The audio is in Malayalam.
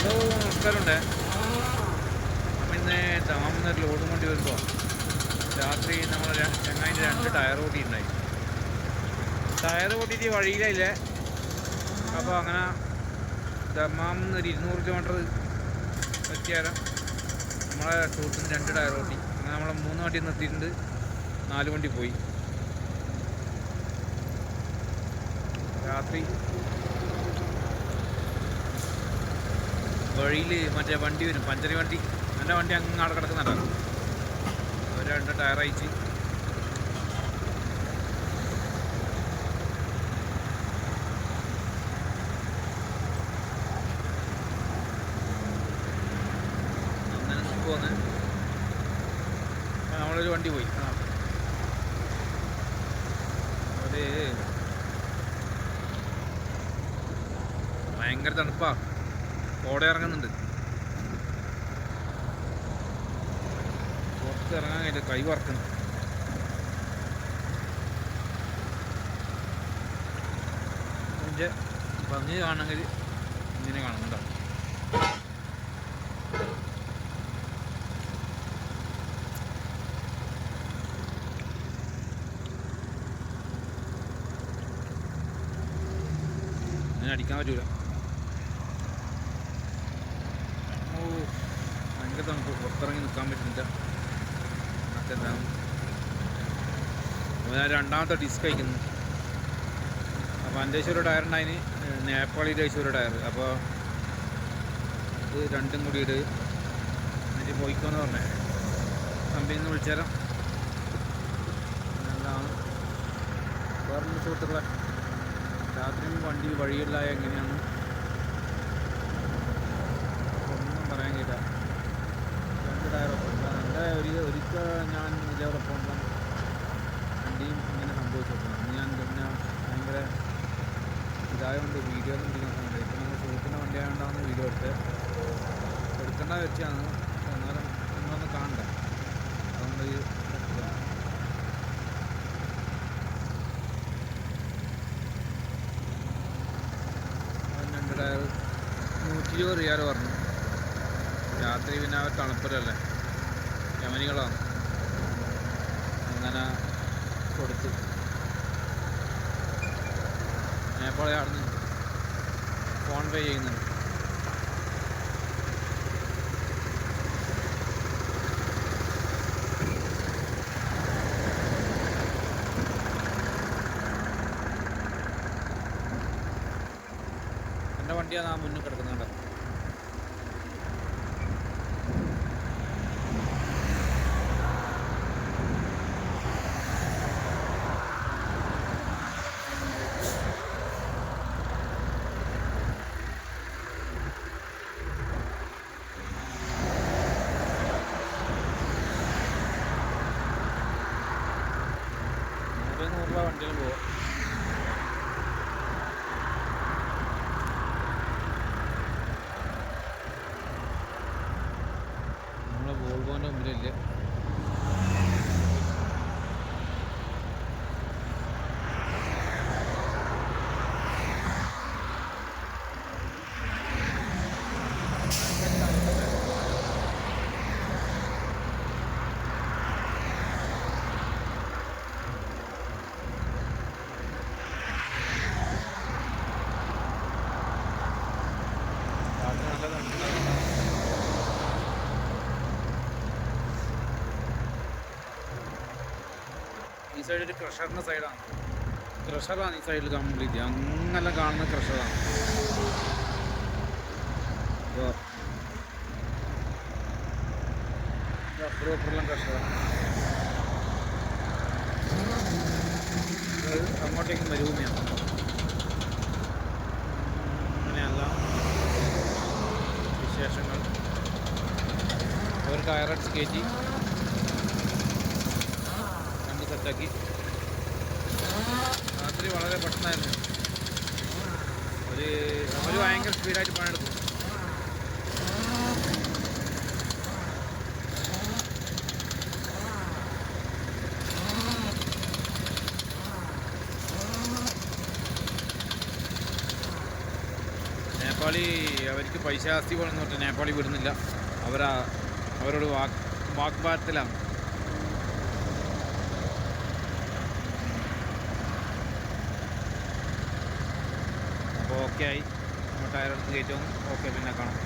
ഹലോ, നമസ്കാരമുണ്ടേ. അപ്പം ഇന്ന് ദമാമിൽ ലോഡും കൊണ്ട് വരുമ്പോൾ രാത്രി നമ്മൾ ചങ്ങായിൻ്റെ 2 ടയർ ഓട്ടിയിട്ടുണ്ടായി. ടയർ ഓട്ടിയിട്ട് വഴിയിലല്ലേ. അപ്പോൾ അങ്ങനെ ദമാമിൽ ഒരു 200 കിലോമീറ്റർ എത്തിയാലും നമ്മളെ സുഹൃത്തിന് 2 ടയർ ഓട്ടി. അങ്ങനെ നമ്മളെ 3 വണ്ടി നിർത്തിയിട്ടുണ്ട്, 4 വണ്ടി പോയി. രാത്രി വഴിയിൽ മറ്റേ വണ്ടി വരും, പഞ്ചറി വണ്ടി. എൻ്റെ വണ്ടി അങ്ങ് കിടക്കുന്നുണ്ടാകും. അവർ 2 ടയർ അയച്ച് അങ്ങനെ പോന്ന്. നമ്മളൊരു വണ്ടി പോയി. ഒരു ഭയങ്കര തണുപ്പാ, കോട ഇറങ്ങുന്നുണ്ട്. പുറത്ത് ഇറങ്ങാൻ കഴിയില്ല, കൈ വറക്കുന്നു. അതിൻ്റെ ഭംഗി കാണണമെങ്കിൽ ഇങ്ങനെ കാണുന്നുണ്ടോ. ഇങ്ങനെ അടിക്കാൻ പറ്റൂല. ഭയങ്കര തണുപ്പ്, പുറത്തിറങ്ങി നിൽക്കാൻ പറ്റുന്നില്ല. ഞാൻ 2ാമത്തെ ഡിസ്ക് അയക്കുന്നു. അപ്പോൾ എൻ്റെ ഒരു ടയർ ഉണ്ടായിന്, നേപ്പാളിയുടെ ഒരു ടയർ. അപ്പോൾ ഇത് 2ഉം കൂടി ഇട് എന്നിട്ട് പോയിക്കോന്ന് പറഞ്ഞേ. കമ്പനിയിൽ നിന്ന് വിളിച്ചാലോ. എന്താണ് വേറെ സുഹൃത്തുക്കളെ, രാത്രിയും വണ്ടി വഴിയില്ലായ എങ്ങനെയാണ് ഒന്നും പറയാൻ കഴിയില്ല. 2 ടയറൊക്കെ എൻ്റെ ഒരിക്കൽ ഞാൻ ഇതേപോലെ പോകുമ്പോൾ വണ്ടിയും ഇങ്ങനെ സംഭവിച്ചു. അന്ന് ഞാൻ പിന്നെ ഭയങ്കര ഇതായതുകൊണ്ട് വീഡിയോ ഒന്നും പിടിക്കാൻ സമയത്ത്. ഇപ്പം നമ്മൾ സുഹൃത്തിൻ്റെ വണ്ടി ആയതുകൊണ്ടാണ് വീഡിയോ എടുക്കേണ്ട വെച്ചാണ്. എന്നാലും നമ്മളൊന്ന് കാണണ്ടേ, അതുകൊണ്ട് ടയർ 120 റിയാൽ പറഞ്ഞു. രാത്രി പിന്നെ അവർ തണുപ്പരല്ലേ, യമനികളാണ്. അങ്ങനെ കൊടുത്ത് നേപ്പാളെ അവിടുന്ന് ഫോൺ പേ ചെയ്യുന്നുണ്ട്. എൻ്റെ വണ്ടിയാണ് ആ മുന്നിൽ കിടക്കുന്നുണ്ട്. $100 വണ്ടിയിൽ പോവാം. നമ്മളെ വോൾവോൻ്റെ മുമ്പിലില്ല. ഈ സൈഡ് ഒരു ക്രഷറിൻ്റെ സൈഡാണ്. ക്രഷറാണ് ഈ സൈഡിൽ കംപ്ലീറ്റ്. അങ്ങനെ കാണുന്ന ക്രഷറാണ്. അപ്പോൾ അപ്പുറം ക്രഷറാണ്. അങ്ങോട്ടേക്കും മരുഭൂമിയാണ്. അങ്ങനെയല്ല വിശേഷങ്ങൾ. ഒരു ടയറടിച്ച് കയറ്റി വണ്ടി സെറ്റാക്കി. രാത്രി വളരെ പെട്ടെന്നായിരുന്നു. അവർ ഭയങ്കര സ്പീഡായിട്ട് പണിയെടുക്കും. നേപ്പാളി അവർക്ക് പൈസ ആസ്തി വേണമെന്ന് പറഞ്ഞാൽ നേപ്പാളി വിടുന്നില്ല. അവരോട് വാഗ്വാദത്തിലാണ്. അപ്പോൾ ഓക്കെ ആയി, ടയർ എടുത്ത് കയറ്റും. ഓക്കെ, പിന്നെ കാണാം.